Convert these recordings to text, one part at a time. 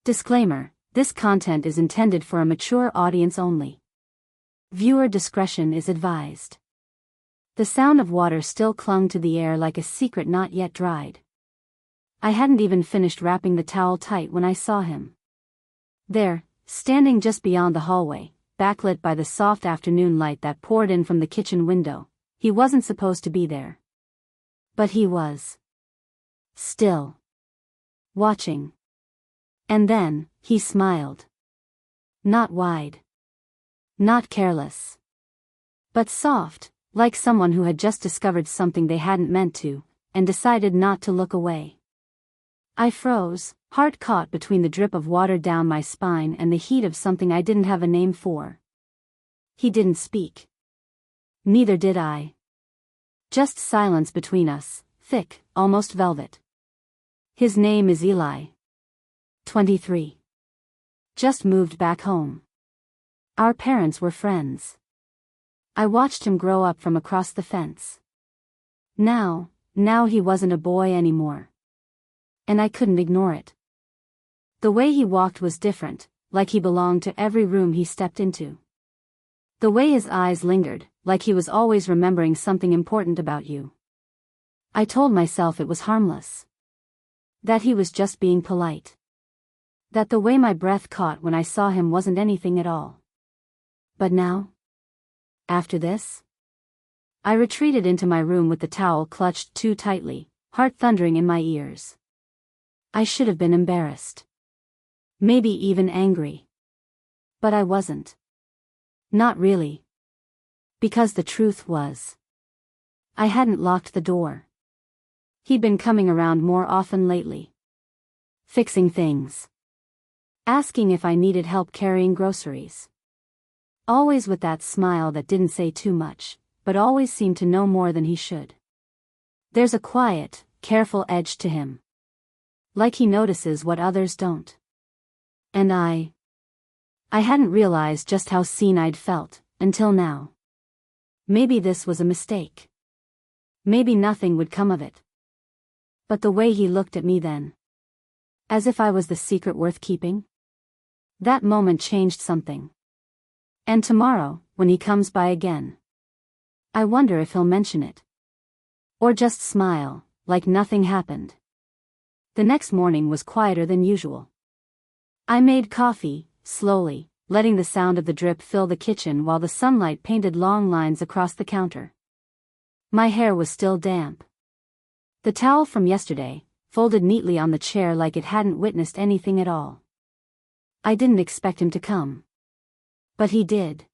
Disclaimer: this content is intended for a mature audience only. Viewer discretion is advised. The sound of water still clung to the air like a secret not yet dried. I hadn't even finished wrapping the towel tight when I saw him. There, standing just beyond the hallway, backlit by the soft afternoon light that poured in from the kitchen window. He wasn't supposed to be there. But he was. Still. Watching. And then, he smiled. Not wide. Not careless. But soft, like someone who had just discovered something they hadn't meant to, and decided not to look away. I froze, heart caught between the drip of water down my spine and the heat of something I didn't have a name for. He didn't speak. Neither did I. Just silence between us, thick, almost velvet. His name is Eli. 23. Just moved back home. Our parents were friends. I watched him grow up from across the fence. Now he wasn't a boy anymore. And I couldn't ignore it. The way he walked was different, like he belonged to every room he stepped into. The way his eyes lingered, like he was always remembering something important about you. I told myself it was harmless. That he was just being polite. That the way my breath caught when I saw him wasn't anything at all. But now? After this? I retreated into my room with the towel clutched too tightly, heart thundering in my ears. I should have been embarrassed. Maybe even angry. But I wasn't. Not really. Because the truth was, I hadn't locked the door. He'd been coming around more often lately. Fixing things. Asking if I needed help carrying groceries. Always with that smile that didn't say too much, but always seemed to know more than he should. There's a quiet, careful edge to him. Like he notices what others don't. And I hadn't realized just how seen I'd felt, until now. Maybe this was a mistake. Maybe nothing would come of it. But the way he looked at me then. As if I was the secret worth keeping. That moment changed something. And tomorrow, when he comes by again, I wonder if he'll mention it. Or just smile, like nothing happened. The next morning was quieter than usual. I made coffee, slowly, letting the sound of the drip fill the kitchen while the sunlight painted long lines across the counter. My hair was still damp. The towel from yesterday, folded neatly on the chair like it hadn't witnessed anything at all. I didn't expect him to come. But he did.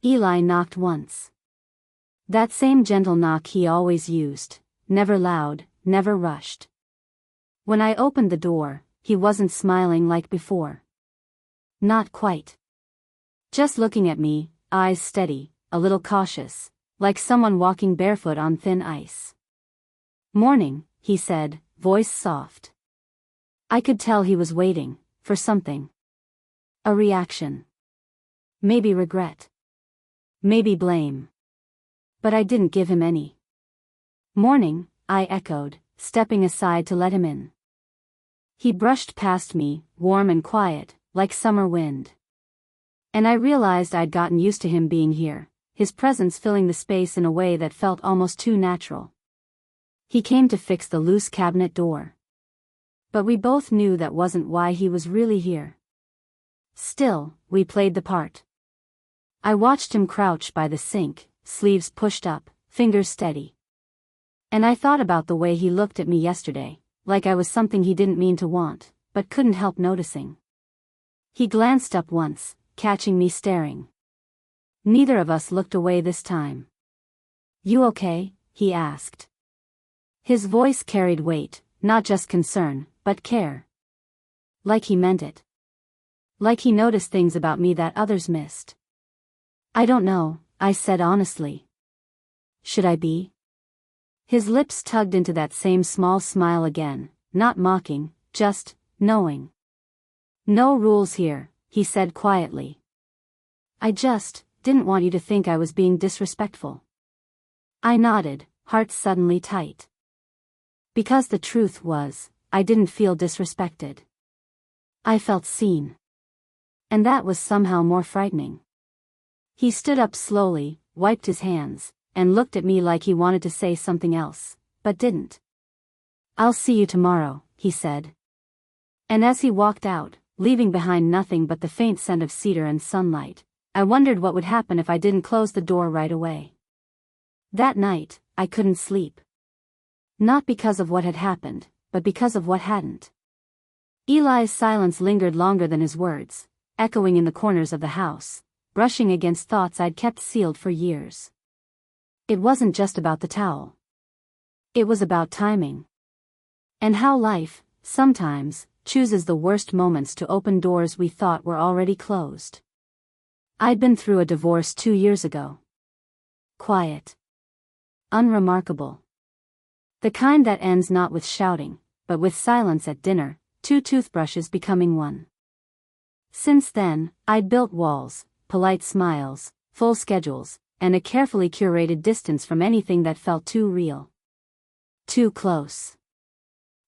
Eli knocked once. That same gentle knock he always used, never loud, never rushed. When I opened the door, he wasn't smiling like before. Not quite. Just looking at me, eyes steady, a little cautious, like someone walking barefoot on thin ice. "Morning," he said, voice soft. I could tell he was waiting for something. A reaction. Maybe regret. Maybe blame. But I didn't give him any. "Morning," I echoed, stepping aside to let him in. He brushed past me, warm and quiet, like summer wind. And I realized I'd gotten used to him being here, his presence filling the space in a way that felt almost too natural. He came to fix the loose cabinet door. But we both knew that wasn't why he was really here. Still, we played the part. I watched him crouch by the sink, sleeves pushed up, fingers steady. And I thought about the way he looked at me yesterday, like I was something he didn't mean to want, but couldn't help noticing. He glanced up once, catching me staring. Neither of us looked away this time. "You okay?" he asked. His voice carried weight, not just concern, but care. Like he meant it. Like he noticed things about me that others missed. "I don't know," I said honestly. "Should I be?" His lips tugged into that same small smile again, not mocking, just knowing. "No rules here," he said quietly. "I just didn't want you to think I was being disrespectful." I nodded, heart suddenly tight. Because the truth was, I didn't feel disrespected. I felt seen. And that was somehow more frightening. He stood up slowly, wiped his hands, and looked at me like he wanted to say something else, but didn't. "I'll see you tomorrow," he said. And as he walked out, leaving behind nothing but the faint scent of cedar and sunlight, I wondered what would happen if I didn't close the door right away. That night, I couldn't sleep. Not because of what had happened, but because of what hadn't. Eli's silence lingered longer than his words, echoing in the corners of the house, brushing against thoughts I'd kept sealed for years. It wasn't just about the towel. It was about timing. And how life, sometimes, chooses the worst moments to open doors we thought were already closed. I'd been through a divorce 2 years ago. Quiet. Unremarkable. The kind that ends not with shouting, but with silence at dinner, 2 toothbrushes becoming 1. Since then, I'd built walls, polite smiles, full schedules, and a carefully curated distance from anything that felt too real. Too close.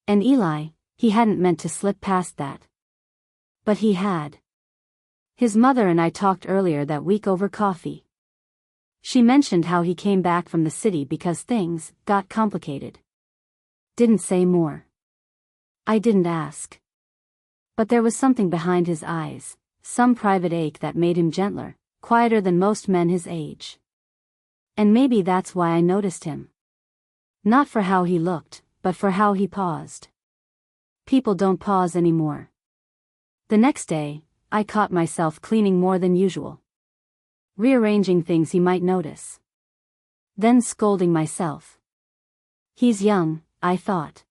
And Eli, he hadn't meant to slip past that. But he had. His mother and I talked earlier that week over coffee. She mentioned how he came back from the city because things got complicated. Didn't say more. I didn't ask. But there was something behind his eyes, some private ache that made him gentler, quieter than most men his age. And maybe that's why I noticed him. Not for how he looked, but for how he paused. People don't pause anymore. The next day, I caught myself cleaning more than usual. Rearranging things he might notice. Then scolding myself. He's young, I thought.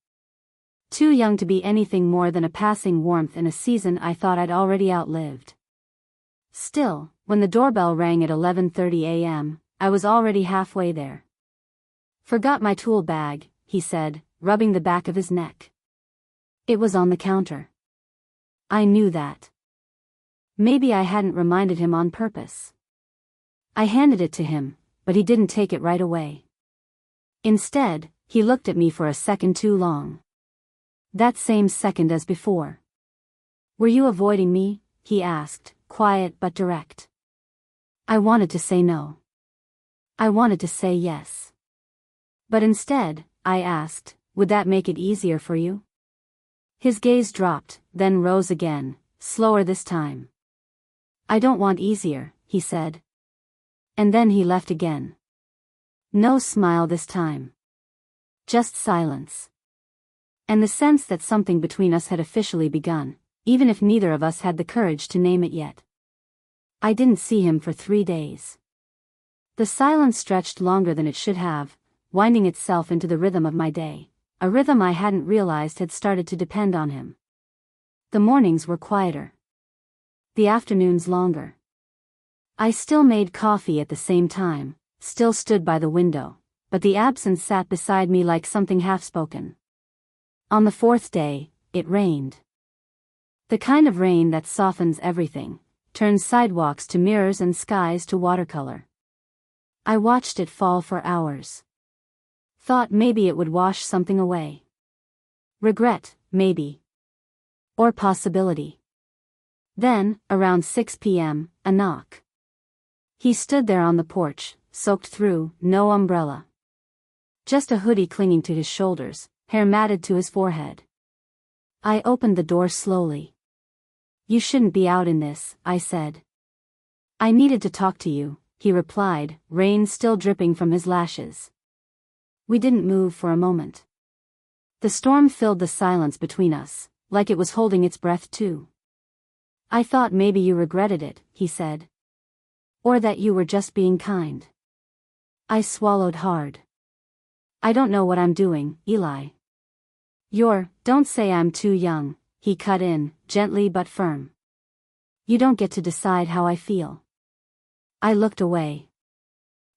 Too young to be anything more than a passing warmth in a season I thought I'd already outlived. Still, when the doorbell rang at 11:30 a.m., I was already halfway there. "Forgot my tool bag," he said, rubbing the back of his neck. It was on the counter. I knew that. Maybe I hadn't reminded him on purpose. I handed it to him, but he didn't take it right away. Instead, he looked at me for a second too long. That same second as before. "Were you avoiding me?" he asked, quiet but direct. I wanted to say no. I wanted to say yes. But instead, I asked, "Would that make it easier for you?" His gaze dropped, then rose again, slower this time. "I don't want easier," he said. And then he left again. No smile this time. Just silence. And the sense that something between us had officially begun, even if neither of us had the courage to name it yet. I didn't see him for 3 days. The silence stretched longer than it should have, winding itself into the rhythm of my day, a rhythm I hadn't realized had started to depend on him. The mornings were quieter. The afternoons longer. I still made coffee at the same time, still stood by the window, but the absence sat beside me like something half-spoken. On the 4th day, it rained. The kind of rain that softens everything, turns sidewalks to mirrors and skies to watercolor. I watched it fall for hours. Thought maybe it would wash something away. Regret, maybe. Or possibility. Then, around 6 p.m., a knock. He stood there on the porch, soaked through, no umbrella. Just a hoodie clinging to his shoulders, hair matted to his forehead. I opened the door slowly. "You shouldn't be out in this," I said. "I needed to talk to you," he replied, rain still dripping from his lashes. We didn't move for a moment. The storm filled the silence between us, like it was holding its breath too. "I thought maybe you regretted it," he said. "Or that you were just being kind." I swallowed hard. "I don't know what I'm doing, Eli." Don't say I'm too young," he cut in, gently but firm. "You don't get to decide how I feel." I looked away.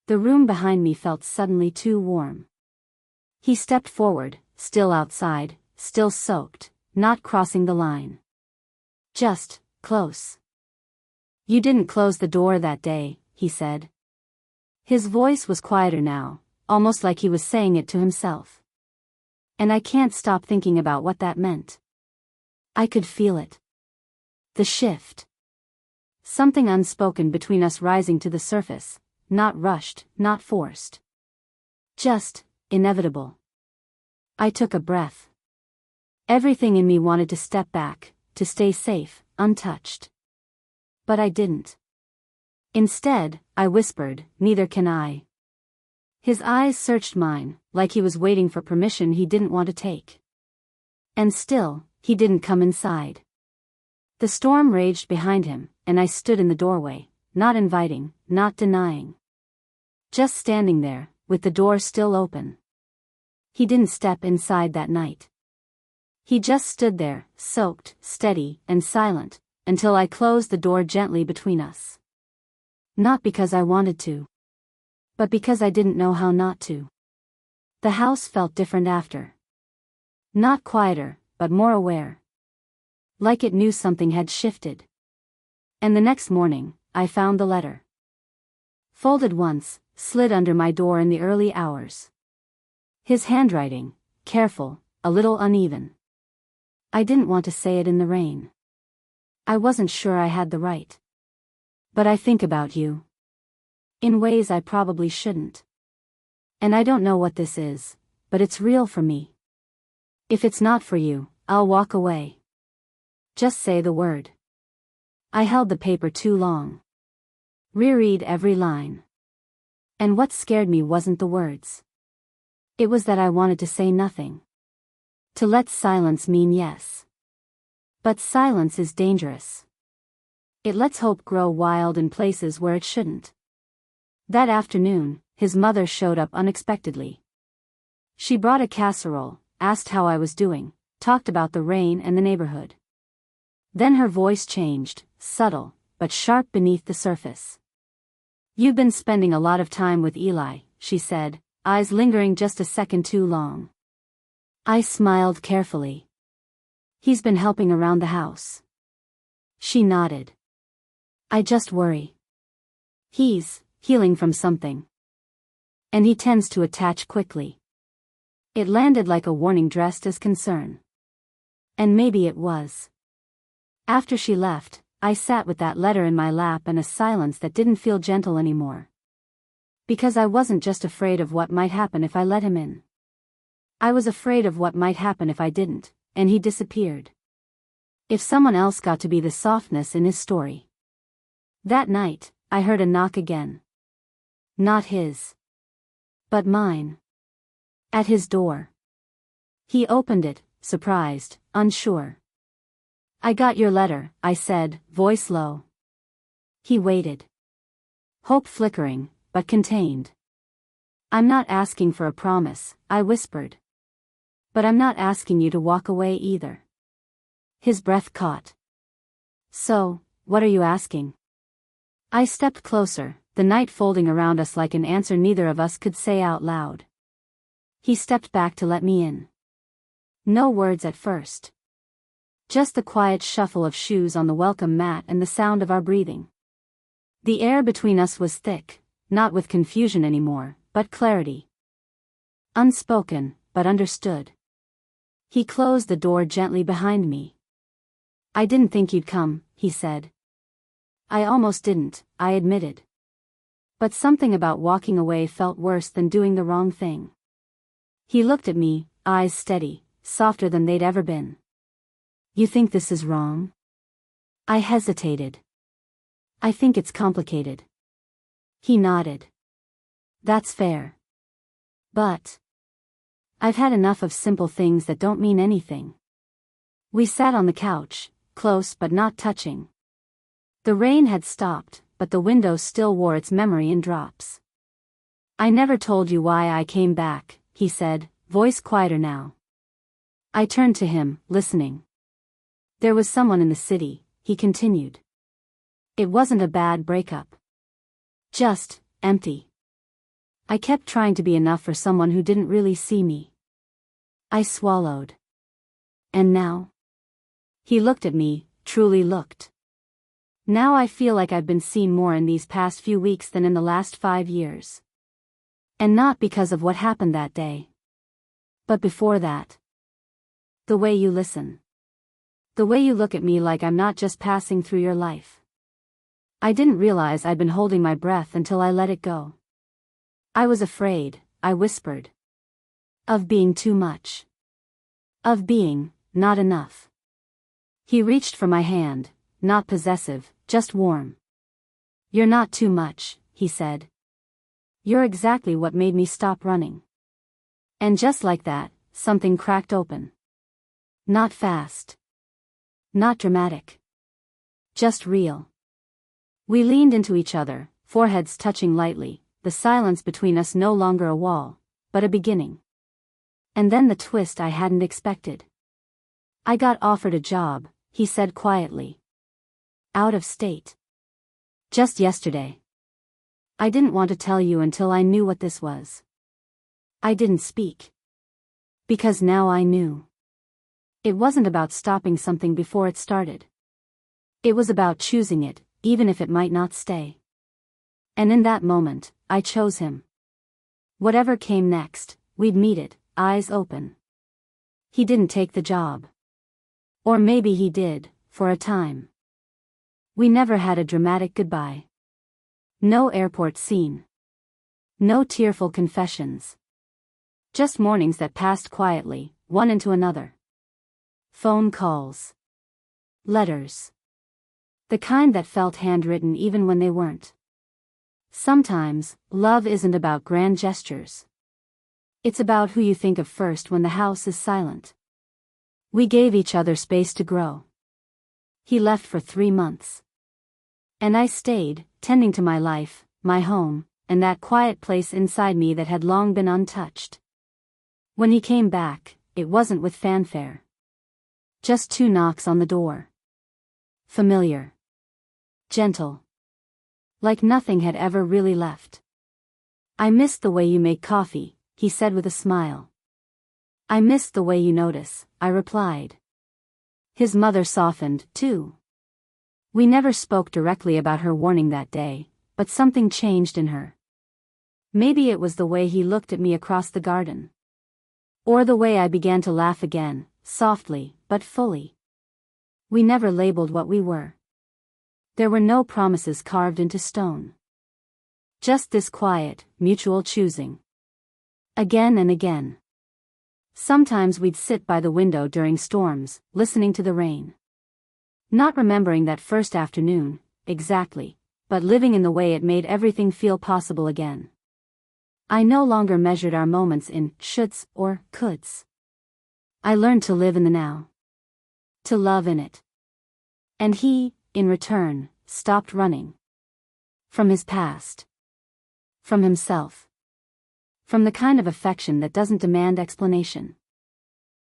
The room behind me felt suddenly too warm. He stepped forward, still outside, still soaked, not crossing the line. Just, close. "You didn't close the door that day," he said. His voice was quieter now, almost like he was saying it to himself. And I can't stop thinking about what that meant. I could feel it. The shift. Something unspoken between us rising to the surface, not rushed, not forced. Just, inevitable. I took a breath. Everything in me wanted to step back, to stay safe, untouched. But I didn't. Instead, I whispered, "Neither can I." His eyes searched mine, like he was waiting for permission he didn't want to take. And still, he didn't come inside. The storm raged behind him, and I stood in the doorway, not inviting, not denying. Just standing there, with the door still open. He didn't step inside that night. He just stood there, soaked, steady, and silent, until I closed the door gently between us. Not because I wanted to, but because I didn't know how not to. The house felt different after. Not quieter, but more aware. Like it knew something had shifted. And the next morning, I found the letter. Folded once, slid under my door in the early hours. His handwriting, careful, a little uneven. I didn't want to say it in the rain. I wasn't sure I had the right. But I think about you. In ways I probably shouldn't. And I don't know what this is, but it's real for me. If it's not for you, I'll walk away. Just say the word. I held the paper too long. Reread every line. And what scared me wasn't the words. It was that I wanted to say nothing. To let silence mean yes. But silence is dangerous. It lets hope grow wild in places where it shouldn't. That afternoon, his mother showed up unexpectedly. She brought a casserole, asked how I was doing, talked about the rain and the neighborhood. Then her voice changed, subtle, but sharp beneath the surface. "You've been spending a lot of time with Eli," she said, eyes lingering just a second too long. I smiled carefully. "He's been helping around the house." She nodded. "I just worry. He's healing from something. And he tends to attach quickly." It landed like a warning dressed as concern. And maybe it was. After she left, I sat with that letter in my lap and a silence that didn't feel gentle anymore. Because I wasn't just afraid of what might happen if I let him in. I was afraid of what might happen if I didn't, and he disappeared. If someone else got to be the softness in his story. That night, I heard a knock again. Not his. But mine. At his door. He opened it, surprised, unsure. "I got your letter," I said, voice low. He waited. Hope flickering, but contained. "I'm not asking for a promise," I whispered. "But I'm not asking you to walk away either." His breath caught. "So, what are you asking?" I stepped closer, the night folding around us like an answer neither of us could say out loud. He stepped back to let me in. No words at first. Just the quiet shuffle of shoes on the welcome mat and the sound of our breathing. The air between us was thick, not with confusion anymore, but clarity. Unspoken, but understood. He closed the door gently behind me. "I didn't think you'd come," he said. "I almost didn't," I admitted. But something about walking away felt worse than doing the wrong thing. He looked at me, eyes steady, softer than they'd ever been. "You think this is wrong?" I hesitated. "I think it's complicated." He nodded. "That's fair. But I've had enough of simple things that don't mean anything." We sat on the couch, close but not touching. The rain had stopped, but the window still wore its memory in drops. "I never told you why I came back," he said, voice quieter now. I turned to him, listening. "There was someone in the city," he continued. "It wasn't a bad breakup. Just empty. I kept trying to be enough for someone who didn't really see me." I swallowed. "And now?" He looked at me, truly looked. "Now I feel like I've been seen more in these past few weeks than in the last 5 years. And not because of what happened that day. But before that. The way you listen. The way you look at me like I'm not just passing through your life. I didn't realize I'd been holding my breath until I let it go. I was afraid, I whispered. Of being too much. Of being not enough. He reached for my hand, not possessive, just warm. You're not too much, he said. You're exactly what made me stop running. And just like that, something cracked open. Not fast. Not dramatic. Just real. We leaned into each other, foreheads touching lightly, the silence between us no longer a wall, but a beginning. And then the twist I hadn't expected. I got offered a job, he said quietly. Out of state. Just yesterday. I didn't want to tell you until I knew what this was. I didn't speak. Because now I knew. It wasn't about stopping something before it started. It was about choosing it, even if it might not stay. And in that moment, I chose him. Whatever came next, we'd meet it, eyes open. He didn't take the job. Or maybe he did, for a time. We never had a dramatic goodbye. No airport scene. No tearful confessions. Just mornings that passed quietly, one into another. Phone calls. Letters. The kind that felt handwritten even when they weren't. Sometimes, love isn't about grand gestures. It's about who you think of first when the house is silent. We gave each other space to grow. He left for 3 months. And I stayed, tending to my life, my home, and that quiet place inside me that had long been untouched. When he came back, it wasn't with fanfare. Just 2 knocks on the door. Familiar. Gentle. Like nothing had ever really left. I missed the way you make coffee, he said with a smile. I missed the way you notice, I replied. His mother softened, too. We never spoke directly about her warning that day, but something changed in her. Maybe it was the way he looked at me across the garden. Or the way I began to laugh again, softly, but fully. We never labeled what we were. There were no promises carved into stone. Just this quiet, mutual choosing. Again and again. Sometimes we'd sit by the window during storms, listening to the rain. Not remembering that first afternoon, exactly, but living in the way it made everything feel possible again. I no longer measured our moments in shoulds or coulds. I learned to live in the now. To love in it. And he, in return, stopped running. From his past. From himself. From the kind of affection that doesn't demand explanation.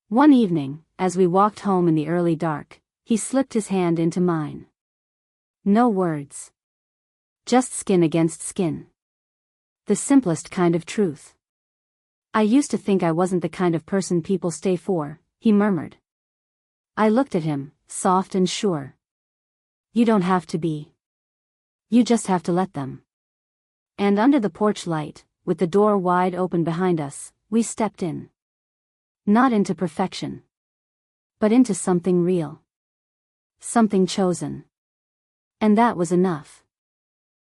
One evening, as we walked home in the early dark, he slipped his hand into mine. No words. Just skin against skin. The simplest kind of truth. I used to think I wasn't the kind of person people stay for, he murmured. I looked at him, soft and sure. You don't have to be. You just have to let them. And under the porch light, with the door wide open behind us, we stepped in. Not into perfection. But into something real. Something chosen. And that was enough.